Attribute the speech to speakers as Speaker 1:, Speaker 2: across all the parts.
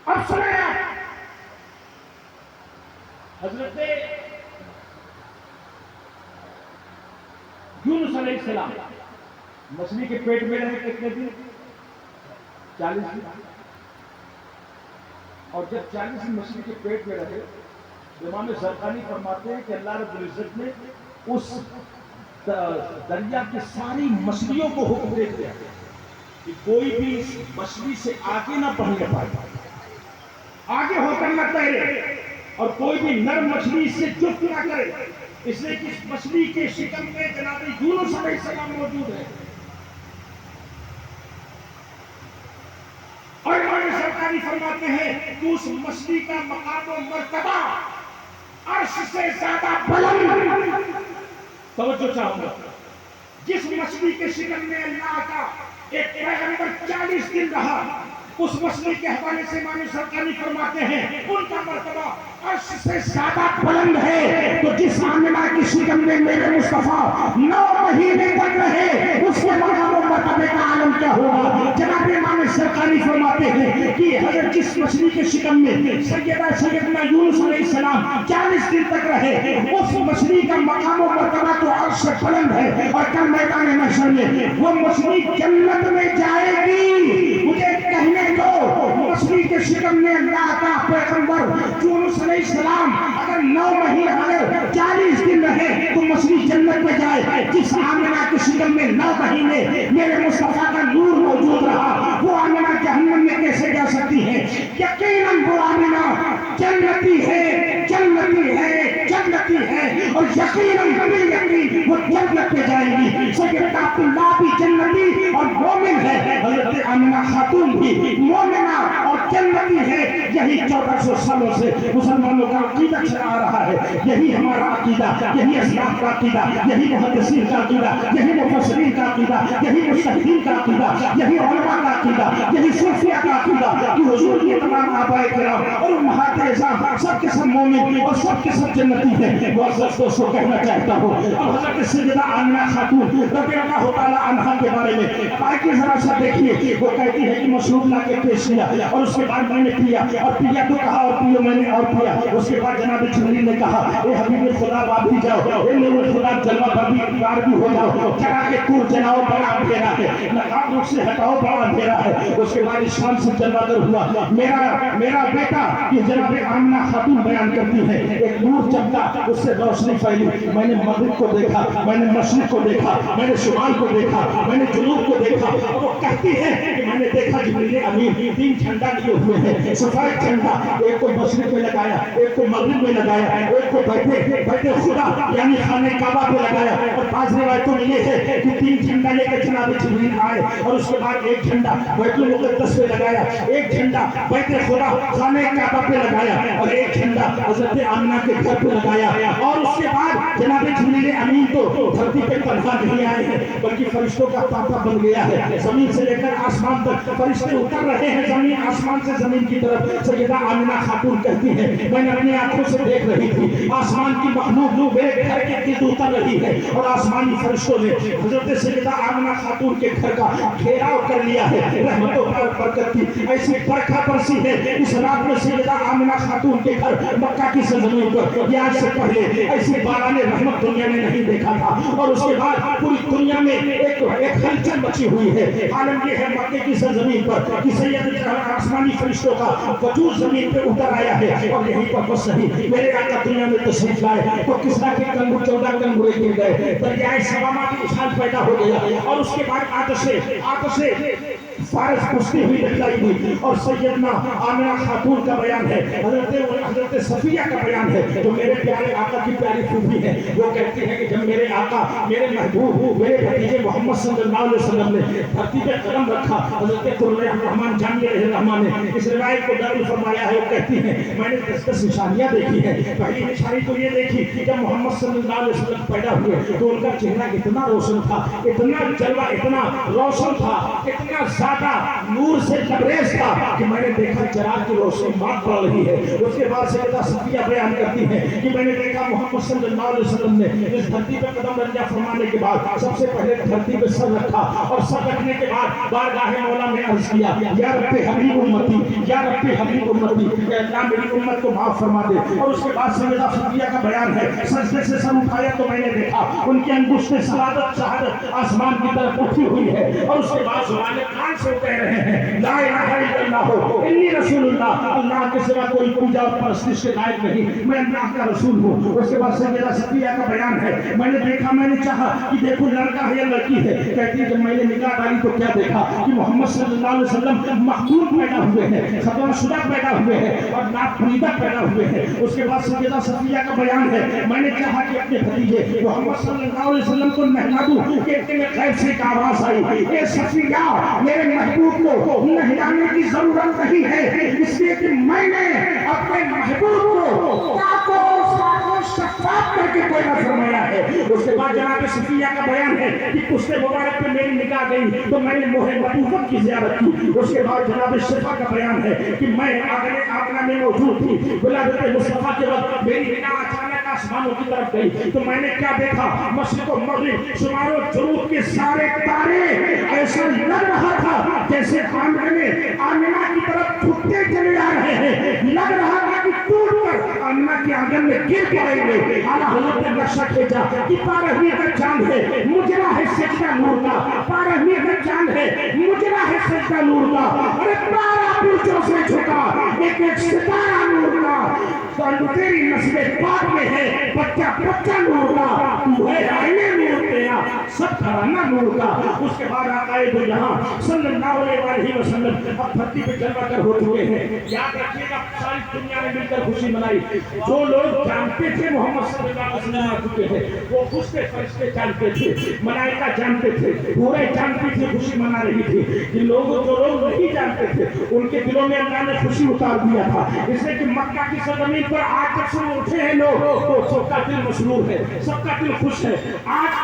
Speaker 1: اب سنیں آپ، حضرت یونس علیہ السلام مچھلی کے پیٹ میں رہے کتنے دن؟ 40 دن. اور جب 40 دن مچھلی کے پیٹ میں رہے، امام زرقانی فرماتے ہیں کہ اللہ رب العزت نے اس دریا کی ساری مچھلیوں کو حکم دے دیا کہ کوئی بھی اس مچھلی سے آگے نہ بڑھنے پائے، آگے ہو کر نہ تیرے، اور کوئی بھی نر مچھلی اس سے جفت نہ کرے، اس لیے کہ اس مچھلی کے شکم میں جناب یونس علیہ السلام موجود ہے. اور امام زرقانی فرماتے ہیں کہ اس مچھلی کا مقام و مرتبہ عرش سے زیادہ بلند. توجہ چاہوں گا، جس مچھلی کے شکم میں اللہ کا ایک پیغمبر 40 دن رہا، اس مچھلی کے حوالے سے امام زرقانی فرماتے ہیں ان کا مرتبہ عرش سے زیادہ بلند ہے. تو جس آمنہ کی شکم میں میرے مصطفیٰ 9 مہینے تک رہے، اس کے مقام و مرتبے کا عالم کیا ہوگا. جناب امام زرقانی فرماتے ہیں کہ حضرت جس مچھلی کے شکم میں سیدنا یونس علیہ السلام 40 دن تک رہے، اس مچھلی کا مقام و مرتبہ تو عرش سے بلند ہے. اور کل میدان محشر میں وہ مچھلی جنت میں جائے گی. مجھے کہنے دو، مچھلی کے شکم میں اللہ کا پیغمبر یونس علیہ السلام اگر 9 مہینے اگر 40 دن رہے تو مچھلی جنت میں جائے. جس آمنہ کے شکم میں 9 مہینے میرے مصطفیٰ کا نور موجود رہا، وہ آمنہ جہنم میں کیسے جا سکتی ہے؟ یقیناً وہ آمنہ جنتی ہے، جنتی ہے، جنتی ہے، اور یقیناً یقین وہ جنت پہ جائے گی. سیدنا عبداللہ بھی جنتی اور مومن ہے، حضرت آمنہ خاتون بھی مومنہ اور جنتی ہے. یہی 1400 سالوں سے مسلمانوں کا عقیدہ چلا آ رہا ہے. یہی ہمارا عقیدہ، یہی اسلاف کا عقیدہ، یہی محدثین کا عقیدہ، یہی مفسرین کا عقیدہ، یہی مجتہدین کا عقیدہ، یہی علماء کا عقیدہ، یہی صوفیہ کا عقیدہ کہ حضور کے تمام آبائے کرام اور امہات اعظام سب کے سب مومن اور سب کے سب جنتی ہیں. معزز دوستوں کہنا چاہتا ہوں، اب حضرت سیدہ آمنہ خاتون رضی اللہ تعالی عنہا کے بارے میں آئے کہ ذرا سا دیکھیے. وہ کہتی ہے کہ مشروب لا کے پیش کیا اور اس کے بعد میں نے پیا اور پیا تو کہا اور پیو میں نے اور پیا. اس کے بعد جناب جبریل نے کہا اے حبیب خدا آپ بھی جاؤ، اے نور خدا جلوہ بر بھی اقرار بھی ہو جاؤ، چرا کے کور جناؤ بڑا اندھیرا ہے، نقاب رخ سے ہٹاؤ بڑا اندھیرا ہے. اس کے بعد شام سے جلوہ در ہوا میرا بیٹا کہ جناب آمنہ خاتون بیان کرتی ہے ایک نور چمکا، اس سے روشنی پھیلی. میں نے مغرب کو دیکھا، میں نے مشرق کو دیکھا، میں نے شمال کو دیکھا، میں نے جنوب کو دیکھا. اور وہ کہتی ہے کہ میں نے دیکھا جبریل امین 3 جھنڈا لیے ہوئے ہیں، سفید جھنڈا، ایک کو مشرق میں لگایا، ایک کو مغرب میں لگایا، ایک کو بیت خدا یعنی خانہ کعبہ پہ لگایا. اور بعض روایتوں میں یہ ہے کہ 3 جھنڈا لے کر جناب جبریل آئے اور اس کے بعد ایک جھنڈا بیت المقدس پہ لگایا، ایک جھنڈا بیت خدا خانہ کعبہ پہ لگایا، اور ایک جھنڈا حضرت آمنہ کے گھر پہ لگایا. اور اس کے بعد جناب جبریل امین تو دھرتی پہ تنہا نہیں آئے ہیں بلکہ فرشتوں کا تانتا بن گیا ہے. زمین سے لے کر آسمان تک فرشتے اتر رہے ہیں، زمین آسمان سے زمین کی طرف. سیدہ آمنہ خاتون کہتی ہے میں نے اپنی آنکھوں سے دیکھ رہی تھی آسمان کی مخلوق میرے گھر کے گرد اتر رہی ہے، اور آسمانی فرشتوں نے حضرت سیدہ آمنہ خاتون کے گھر کا گھیراؤ کر لیا ہے. رحمتوں پر برکت کی ایسی برکھا برسی ہے. اس رات میں سیدہ آمنہ خاتون کے گھر مکہ کی سرزمین پر یہ آج سے پہلے ایسی باران رحمت دنیا نے نہیں دیکھا تھا. اور اس کے بعد پوری دنیا میں ایک ہلچل مچی ہوئی ہے. عالم یہ ہے مکے کی سرزمین پر کہ سید آسمانی فرشتوں کا وجود زمین پہ اتر آیا ہے. اور یہیں پر بس نہیں میرے آقا دنیا میں تشریف لائے تو کسرا کے کنگور 14 کنگورے گر گئے، دریائے سماما کی اچھال پیدا ہو گیا. اور اس کے بعد آتش فارس کشتی ہوئی دکھلائی دی. اور سیدنا آمنہ خاتون کا بیان ہے، حضرت صفیہ کا بیان ہے جو میرے پیارے آقا کی پیاری پھوپھی ہے. وہ کہتی ہے کہ جب میرے آقا میرے محبوب میرے بھتیجے محمد صلی اللہ علیہ وسلم نے دھرتی پہ قدم رکھا، حضرت قرۃ الرحمن جامی علیہ الرحمن نے اس روایت کو نقل فرمایا ہے. وہ کہتی ہیں میں نے 10 نشانیاں دیکھی ہیں. پہلی نشانی تو یہ دیکھی کہ جب محمد صلی اللہ علیہ وسلم پیدا ہوئے تو ان کا چہرہ اتنا روشن تھا، اتنا جلوہ اتنا روشن تھا، اتنا زیادہ نور سے لبریز تھا کہ میں نے دیکھا چراغ کی روشنی مات پڑ رہی ہے. اس کے بعد سیدہ صفیہ بیان کرتی ہیں کہ میں نے دیکھا محمد صلی اللہ علیہ وسلم نے اس دھرتی پہ قدم رنجا فرمانے کے بعد سب سے پہلے دھرتی پہ سر رکھا، اور سر رکھنے کے بعد بارگاہ مولا میں عرض کیا یا رب حبیب امتی یا رب حبیب امتی، کہ اللہ میری امت کو معاف فرما دے۔ اور اس کے بعد سیدہ صفیہ کا بیان ہے، سجدے سے سر اٹھایا تو میں نے دیکھا ان کی انگشتیں شہادت آسمان کی طرف اٹھی ہوئی ہے، اور اس کے بعد زبان کان سے کہہ رہے ہیں لا الہ الا اللہ انی رسول اللہ، اللہ کے سوا کوئی پوجا اور پرستش کے لائق نہیں، میں اللہ کا رسول ہوں۔ اس کے بعد سیدہ صفیہ کا بیان ہے، میں نے دیکھا، میں نے چاہا کہ دیکھو لڑکا ہے یا لڑکی ہے، کہتی ہے جب میں نے نگاہ ڈالی تو کیا دیکھا کہ محمد صلی اللہ علیہ وسلم محبوب پیدا ہوئے ہیں، ختم شدہ پیدا ہوئے ہیں اور ناپریدہ پیدا ہوئے ہیں۔ اس کے بعد سیدہ صفیہ کا بیان ہے، میں نے چاہا کہ اپنے بھتیجے محمد صلی اللہ علیہ وسلم کو نہلا دوں کہ اتنے غیب سے ایک آواز آئی، اے صفیہ میرے محبوب کو نہلانے کی ضرورت نہیں ہے، اس لیے کہ میں نے اپنے محبوب کو شفاف کر کے پیدا فرمایا ہے۔ اس کے بعد جناب صفیہ کا بیان ہے کہ پشت مبارک پہ میری نگاہ گئی تو میں نے موہ نبوت کی زیارت کی۔ اس کے بعد جناب شفا کا بیان ہے کہ میں آگنے میں موجود تھی، ولادت مصطفیٰ کے وقت میری نگاہ اچانک آسمانوں کی طرف گئی تو میں نے کیا دیکھا، مشرق و مغرب شمال و جنوب کے سارے تارے، ایسا لگ رہا تھا جیسے آنگن میں آمنہ کی طرف جھکتے چلے آ رہے ہیں، لگ رہا تھا کہ ٹوٹ کر آمنہ کے آنگن میں گر پڑیں گے۔ اعلیٰ حضرت نے نقشہ کھینچا کہ 12ویں کا چاند ہے، مجرا ہے سجدہ نور کا، 12ویں کا چاند ہے، مجرا ہے سجدہ نور کا، ارے 12 برجوں سے جھکا ایک ایک ستارہ نور کا، تیری نسل پاک میں ہے بچہ بچہ نور کا، تو ہے آئینے نور تیرا سب گھرانہ نور کا۔ اس کے بعد آقائے دو جہاں صلی اللہ علیہ وسلم اب دھرتی پہ جلوہ گر ہو چکے ہیں۔ یاد رکھیے گا ساری دنیا نے مل کر خوشی منائی، جو لوگ جانتے تھے محمد صلی اللہ علیہ وسلم آ چکے تھے وہ خوش تھے، فرشتے جانتے تھے، ملائکہ جانتے تھے، پورے جانتی تھی، خوشی منا رہی تھی۔ جو لوگ نہیں جانتے تھے ان کے دلوں میں اللہ نے خوشی اتار دیا تھا، اس لیے کہ مکہ کی سرزمین پر آج تک سے اٹھے ہیں لوگ تو سب کا دل مسرور ہے، سب کا دل خوش ہے۔ آج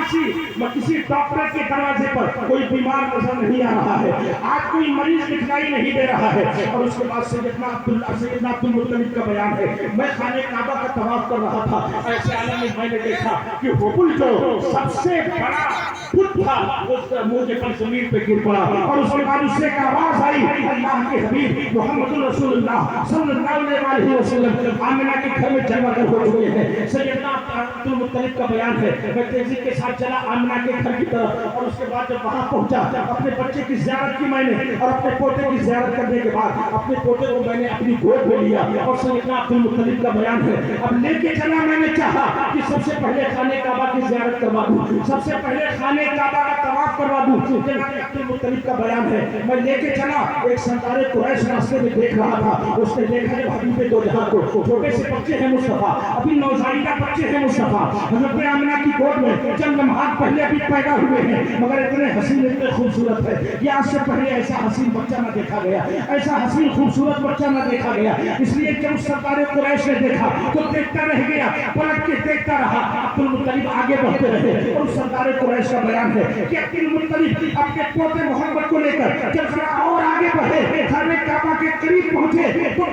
Speaker 1: کسی ڈاکٹر کے دروازے پر کوئی بیمار نظر نہیں آ رہا ہے، آج کوئی مریض دکھائی نہیں دے رہا ہے۔ اور اس کے بعد سیدنا عبد المطلب کا بیان ہے، میں خانہ کعبہ کا طواف کر رہا تھا، ایسے عالم میں میں نے دیکھا کہ حبل جو سب سے بڑا بت تھا اس کا منہ کے بل زمین پہ گر پڑا، اور اس کے بعد اس سے ایک آواز آئی، اللہ کے حبیب محمد رسول اللہ صلی اللہ علیہ وسلم آمنہ کے گھر میں جلوہ گر ہو چکے ہیں۔ سیدنا عبد المطلب کا بیان ہے، میں تیزی کے ساتھ چلا آمنہ کے گھر کی طرف، اور اس کے بعد جب وہاں پہنچا اپنے بچے کی زیارت کی میں نے، اور اپنے پوتے کی زیارت کرنے کے بعد اپنے پوتے کو میں نے اپنی گود میں لیا، اور سیدنا عبد المطلب کا بیان ہے اب لے کے چلا، میں نے چاہا کہ سب سے پہلے خانہ کعبہ کی زیارت کروا دوں، سب سے پہلے خانہ کعبہ کا طواف کروا دوں۔ جناب عبد المطلب کا بیان ہے، میں لے کے چلا، ایک سردار قریش راستے میں دیکھ رہا تھا، اس نے دیکھا جب حبیب دو جہاں کو چھوٹے سے بچے ہیں مصطفیٰ، ابھی نوزائیدہ بچے ہیں مصطفیٰ، حضرت آمنہ کی گود میں چند لمحات پہلے ابھی پیدا ہوئے ہیں، مگر اتنے حسین اتنے خوبصورت ہے کہ آج سے پہلے ایسا حسین بچہ نہ دیکھا گیا، ایسا حسین خوبصورت بچہ نہ دیکھا گیا۔ اس لیے جب سردار قریش نے دیکھا تو دیکھتا رہ گیا، پلٹ کے دیکھتا رہا، عبد المطلب آگے بڑھتے رہے۔ اور سردار قریش کا بیان ہے کہ عبد المطلب اپنے پوتے محمد کو لے کر جب ذرا اور آگے بڑھے، خانہ کعبہ کے قریب پہنچے تو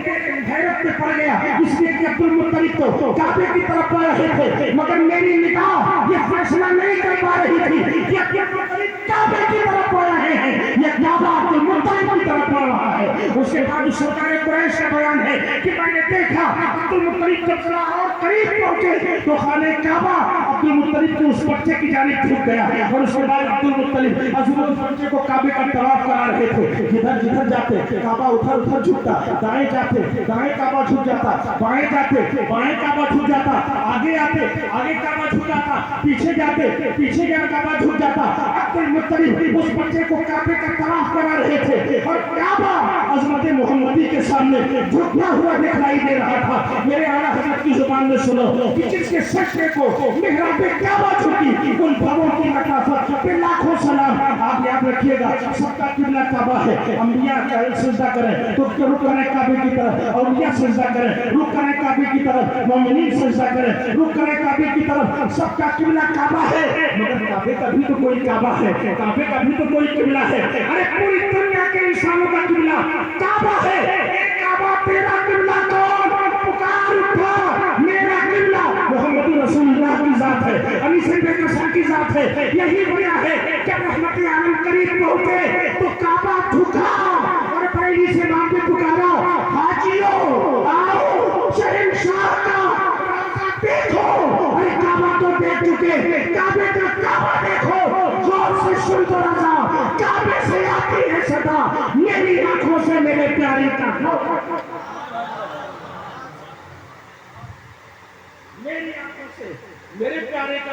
Speaker 1: حیرت میں پڑ گیا، اس لیے کہ عبد المطلب تو کعبے کی طرف پڑھ رہے تھے، مگر میری نگاہ یہ فیصلہ نہیں کر پا رہی تھی کہ عبد المطلب کعبے کی طرف پڑھ رہے ہیں یا کعبہ عبد المطلب کی طرف پڑھ رہا ہے۔ اس کے بعد سردار قریش کا بیان ہے کہ میں نے دیکھا عبد المطلب جب ذرا اور قریب پہنچے تو خانہ کعبہ عبد المطلب کے اس بچے کی جانب جھک گیا، اور اس کے بعد عبد المطلب حضور اس بچے کو کعبے کا طواف کرا رہے تھے، جدھر جاتے کعبہ ادھر جھکتا، دائیں جاتے دائیں کعبہ جھک جاتا، بائیں جاتے بائیں کعبہ جھک جاتا، آگے آتے آگے کعبہ جھک جاتا، پیچھے جاتے پیچھے کعبہ جھک جاتا۔ عبد المطلب اس بچے کو کعبے کا طواف کرا رہے تھے اور کعبہ عظمت محمدی کے سامنے جھکا ہوا دکھائی دے رہا تھا۔ میرے اعلیٰ حضرت کی زبان میں سنو کہ جس کے سجدے کو محراب کعبہ جھکی ان بھووں کی نکافت پہ لاکھوں سلام۔ آپ یاد رکھیے گا سب کا قبلہ کعبہ ہے، انبیاء سجدہ کریں تو رخ کریں کعبے کی طرف، اولیاء سجدہ کریں رخ کریں کعبے کی طرف، مومنین سجدہ کریں رخ کریں کعبے کی طرف، سب کا قبلہ کعبہ ہے، مگر کعبے کا بھی تو کوئی کعبہ ہے، کعبے کا بھی تو کوئی قبلہ ہے۔ ارے پوری دنیا کے انسانوں کا قبلہ کعبہ ہے، ایک کعبہ تیرا قبلہ کون؟ پکار اٹھا، میرا قبلہ محمد رسول اللہ کی ذات ہے، علی سے بے کساں کی ذات ہے۔ یہی وجہ ہے کہ رحمت عالم قریب پہنچے تو کعبہ جھکا اور پہلی سے نام پہ پکارا شہنشاہ کا دیکھو، ارے کعبہ تو دیکھ چکے، کعبے کا کعبہ دیکھو، غور سے سن تو رضا، کعبے سے آتی ہے صدا، میری آنکھوں سے میرے پیارے کا میری آنکھوں سے میرے پیارے کا